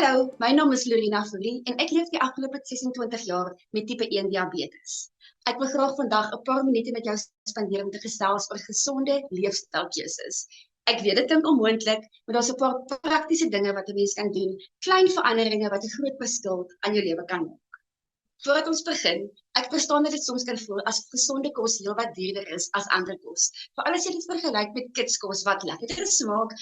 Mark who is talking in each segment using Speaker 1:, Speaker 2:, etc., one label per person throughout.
Speaker 1: Hallo, my naam is Lorena Fourie en ek leef die afgelope 26 jaar met tipe 1 diabetes. Ek wil graag vandag 'n paar minute met jou spandeer om te gesels oor gesonde leefstylkeuses. Ek weet dit klink onmoontlik, maar daar's 'n paar praktiese dinge wat 'n mens kan doen, klein veranderinge wat 'n groot verskil aan jou lewe kan maak. Voordat ons begin, ek verstaan dat dit soms kan voel asof gesonde kos heelwat duurder is as ander kos. Veral as jy dit vergelyk met kitskos wat lekkerder smaak,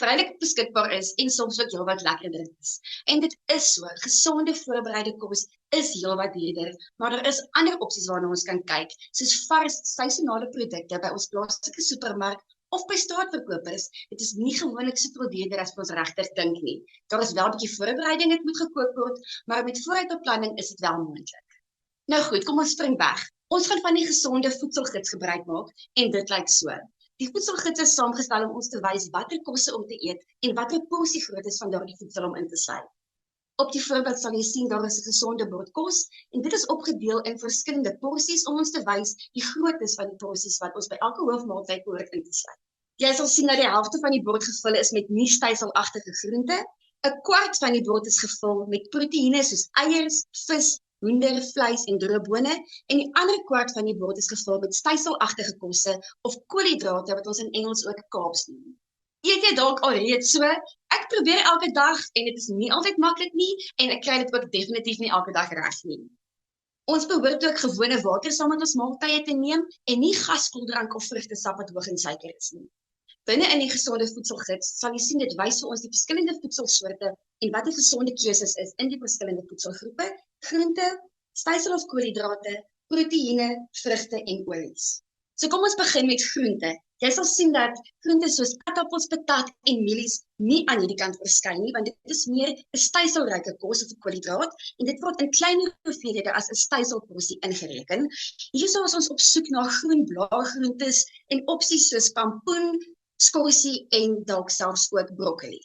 Speaker 1: vrylik beskikbaar is en soms ook heelwat lekkerder is. En dit is so, gesonde voorbereide kos is heelwat duurder, maar daar is ander opsies waarna ons kan kyk, soos vars seisonale produkte by ons plaaslike supermark of by straatverkopers. Dit is nie gewoonlik soveel duurder as ons regtig dink nie. Daar is wel 'n bietjie voorbereiding wat moet gekook word, maar met vooruitbeplanning is dit wel moontlik. Nou goed, kom ons spring weg. Ons gaan van die gesonde voedselgids gebruik maak en dit lyk so. Die voedselgids is saamgestel om ons te wys watter kosse om te eet en watter porsiegrootte van daardie voedsel om in te sluit. Op die voorbeeld sal jy sien daar is 'n gesonde bord kos en dit is opgedeel in verskillende porsies om ons te wys die groottes van die porsies wat ons by elke hoofmaaltyd behoort in te sluit. Jy sal sien dat die helfte van die bord gevul is met nie styselagtige groente, 'n kwart van die bord is gevul met proteïene soos eiers, vis, hoender, vleis en droë bone en die ander kwart van die bord is gevul met styselagtige kosse of koolhidrate wat ons in Engels ook carbs noem. Eet jy dalk alreeds so? Ek probeer elke dag en dit is nie altyd maklik nie en ek kry dit ook definitief nie elke dag reg nie. Ons behoort ook gewone water saam met ons maaltye te neem en nie gaskoeldrank of vrugtesap wat hoog in suiker is nie. Binne in die gesonde voedselgids sal jy sien dit wys vir ons die verskillende voedselsoorte en wat die gesonde keuses is in die verskillende voedselgroepe, groente, stysel of koolhidrate, proteïene, vrugte en olies. So kom ons begin met groente. Jy sal sien dat groente soos aardappels, patat en mielies nie aan hierdie kant verskyn nie, want dit is meer 'n styselryke kos of 'n koolhidraat en dit word in kleiner hoeveelhede as 'n styselporsie ingereken. Hierso is ons op soek na groen blaargroentes en opsies soos pampoen, skorsie en dalk selfs ook broccoli.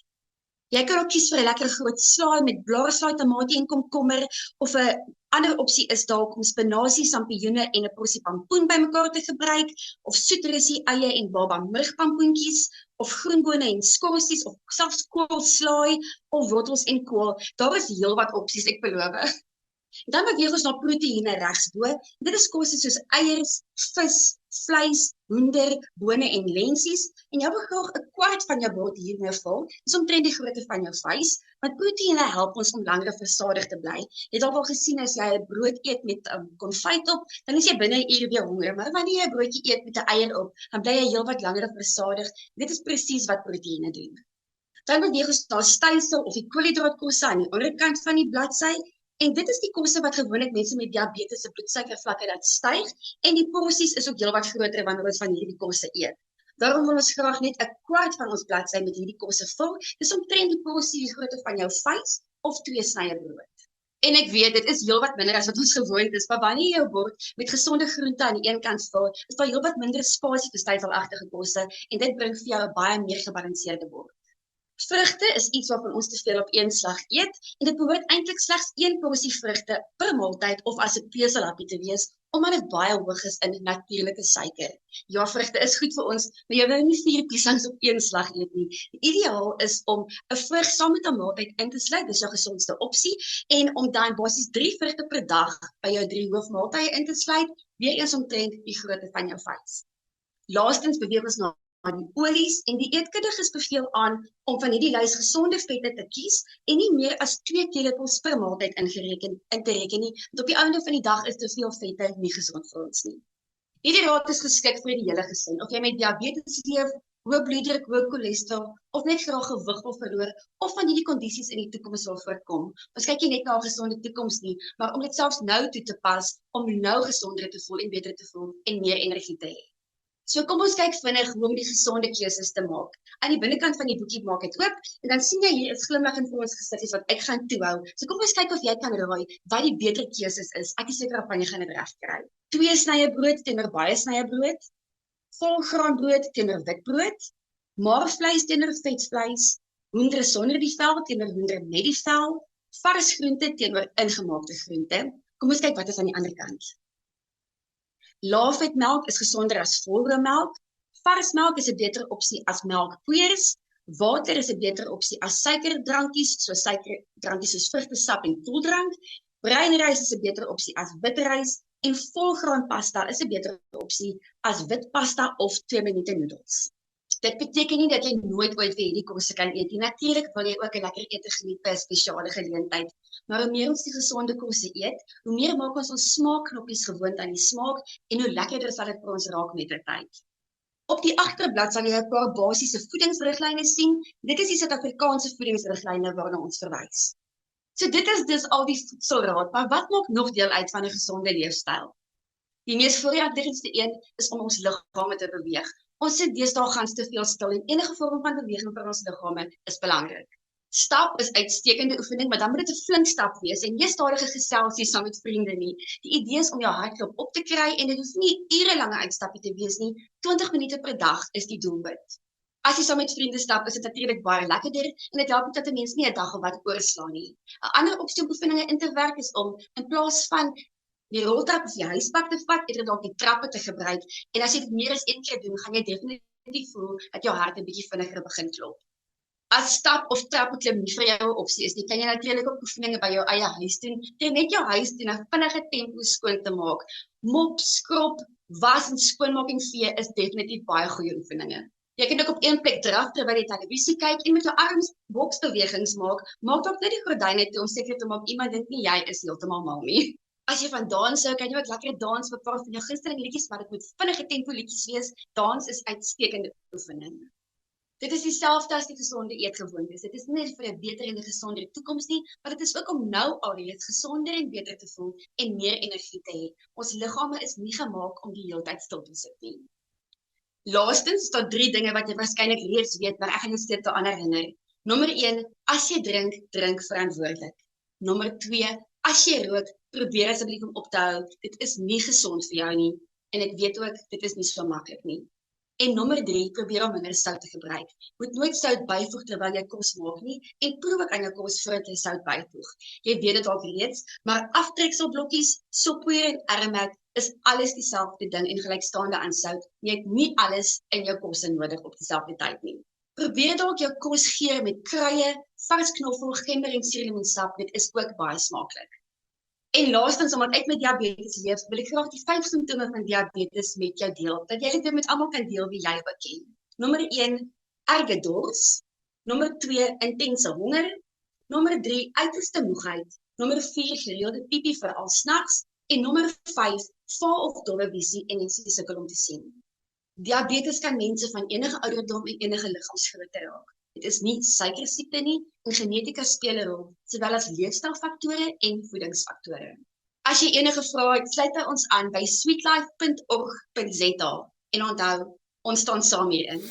Speaker 1: Jy kan ook kies vir 'n lekker groot slaai met blaarslaai, tamatie en komkommer of 'n ander opsie is dalk om spinasie, sampioene en 'n porsie pampoen bymekaar te gebruik of soetrusie, eie en baba murgpampoentjies of groenbone en skorsies of selfs koolslaai of wortels en kool. Daar is heelwat opsies, ek beloof. Dan beweeg ons na proteïene regsbo. Dit is kosse soos eiers, vis, vleis, hoender, bone en lensies. En jy wil graag 'n kwart van jou bord hiermee vul. Dis omtrent die grootte van jou vuis, want proteïene help ons om langer versadig te bly. Jy het al gesien as jy 'n brood eet met konfyt op, dan is jy binne 'n uur weer honger, maar wanneer jy 'n broodjie eet met 'n eier op, dan bly jy heelwat langer versadig. Dit is presies wat proteïene doen. Dan beweeg ons na stysel of die koolhidraatkosse aan die onderkant van die bladsy. En dit is die kosse wat gewoonlik mense met diabetes se bloedsuikervlakke laat styg en die porsies is ook heelwat groter wanneer ons van hierdie kosse eet. Daarom wil ons graag net 'n kwart van ons bladsy met hierdie kosse vul. Dis omtrent die porsie die grootte van jou vuis of 2 snye brood. En ek weet dit is heelwat minder as wat ons gewoond is, maar wanneer jy jou bord met gesonde groente aan die een kant vul, is daar heelwat minder spasie vir styselagtige kosse en dit bring vir jou 'n baie meer gebalanseerde bord. Vrugte is iets waarvan ons te veel op een slag eet en dit behoort eintlik slegs 1 porsie vrugte per maaltyd of as 'n peselappie te wees, omdat dit baie hoog is in natuurlike suiker. Ja, vrugte is goed vir ons, maar jy wil nie 4 piesangs op een slag eet nie. Die ideaal is om 'n vrug saam met 'n maaltyd in te sluit, dis jou gesondste opsie, en om dan basies 3 vrugte per dag by jou 3 hoofmaaltye in te sluit, weer eens omtrent die grootte van jou vuis. Laastens beweeg ons na die olies en die eetkundiges beveel aan om van hierdie lys gesonde vette te kies en nie meer as 2 teelepels per maaltyd in te reken nie, want op die einde van die dag is te veel vette nie gesond vir ons nie. Hierdie raad is geskik vir die hele gesin, of jy met diabetes leef, hoë bloeddruk, hoë cholesterol, of net graag gewig wil verloor, of van hierdie kondisies in die toekoms wil voorkom. Ons kyk nie net na 'n gesonde toekoms nie, maar om dit selfs nou toe te pas, om nou gesonder te voel en beter te voel en meer energie te hê. So kom ons kyk vinnig hoe om die gesonde keuses te maak. Aan die binnekant van die boekie maak dit oop en dan sien jy hier is glimlaggend vir ons gesiggies wat ek gaan toehou. So kom ons kyk of jy kan raai wat die beter keuses is. Ek is seker of jy gaan dit reg kry. 2 snye brood teenoor baie snye brood, volgraanbrood teenoor witbrood, maarvleis teenoor vetvleis, hoender sonder die vel teenoor hoender met die vel, vars groente teenoor ingemaakte groente. Kom ons kyk wat is aan die ander kant. Laafvetmelk is gesonder as volbroodmelk. Vars melk is 'n beter opsie as melkpoeiers. Water is 'n beter opsie as suikerdrankies, so suikerdrankies soos vrugtesap en koeldrank. Breinrys is 'n beter opsie as witrys en volgraanpasta is 'n beter opsie as witpasta of 2 minute noedels. Dit beteken nie dat jy nooit ooit vir hierdie kosse kan eet nie. Natuurlik wil jy ook 'n lekker ete geniet by 'n spesiale geleentheid. Maar hoe meer ons die gesonde kosse eet, hoe meer maak ons smaakknoppies gewoond aan die smaak en hoe lekkerder sal dit vir ons raak met die tyd. Op die agterblad sal jy 'n paar basiese voedingsriglyne sien. Dit is die Suid-Afrikaanse voedingsriglyne waarna ons verwys. So dit is dus al die voedselraad, maar wat maak nog deel uit van 'n gesonde leefstyl? Die mees voorliggendste een is om ons liggame te beweeg. Ons sit deesdae gans te veel stil en enige vorm van beweging vir ons liggame is belangrik. Stap is uitstekende oefening, maar dan moet dit 'n flink stap wees en nie stadige geselsie saam met vriende nie. Die idee is om jou hartklop op te kry en dit hoef nie urelange uitstappe te wees nie. 20 minute per dag is die doelwit. As jy saam met vriende stap, is dit natuurlik baie lekkerder en dit help dat 'n mens nie 'n dag of wat oorslaan nie. 'n Ander opsie om oefeninge in te werk is om in plaas van die roltrap of die huispak te vat, eerder dalk die trappe te gebruik. En as jy dit meer as een keer doen, gaan jy definitief voel dat jou hart 'n bietjie vinniger begin klop. As stap of trappeklim nie vir jou 'n opsie is nie, kan jy natuurlik ook oefeninge by jou eie huis doen. Deur net jou huis in 'n vinnige tempo skoon te maak. Mop, skrob, was en skoonmaak en vee is definitief baie goeie oefeninge. Jy kan ook op een plek draf terwyl jy televisie kyk en met jou arms boksbewegings maak. Maak dalk net die gordyne toe om seker te maak iemand dink nie jy is heeltemal mal nie. As jy van dans hou, kan jy ook lekker dans met 'n paar van jou gunsteling liedjies, maar dit moet vinnige tempo liedjies wees. Dans is uitstekende oefening. Dit is dieselfde as die gesonde eetgewoontes. Dit is nie net vir 'n beter en 'n gesonder toekoms nie, maar dit is ook om nou alreeds gesonder en beter te voel en meer energie te hê. Ons liggame is nie gemaak om die hele tyd stil te sit nie. Laastens staan 3 dinge wat jy waarskynlik reeds weet, maar ek gaan jou steeds daaraan herinner. Nommer 1, as jy drink, drink verantwoordelik. Nommer 2, as jy rook, probeer asseblief om op te hou. Dit is nie gesond vir jou nie en ek weet ook dit is nie so maklik nie. En nommer 3, probeer om minder sout te gebruik. Moet nooit sout byvoeg terwyl jy kos maak nie en proe ook aan jou kos voordat jy sout byvoeg. Jy weet dit dalk reeds, maar aftrekselblokkies, soppoeier en ermerk is alles dieselfde ding en gelykstaande aan sout. Jy het nie alles in jou kosse nodig op dieselfde tyd nie. Probeer dalk jou kos geur met kruie, vars knoffel, gember en suurlemoensap. Dit is ook baie smaaklik. En laastens, omdat ek met diabetes leef, wil ek graag die 5 simptome van diabetes met jou deel, dat jy dit met almal kan deel wie jy ook ken. Nommer 1, erge dors. Nommer 2, intense honger. Nommer 3, uiterste moegheid. Nommer 4, gereelde piepie veral snags. En nommer 5, vaal of dowwe visie en mense sukkel om te sien. Diabetes kan mense van enige ouderdom en enige liggaamsgrootte raak. Dit is nie suikersiekte nie en genetika speel 'n rol, sowel as leefstylfaktore en voedingsfaktore. As jy enige vrae het, sluit ons aan by sweetlife.org.za en onthou, ons staan saam hierin.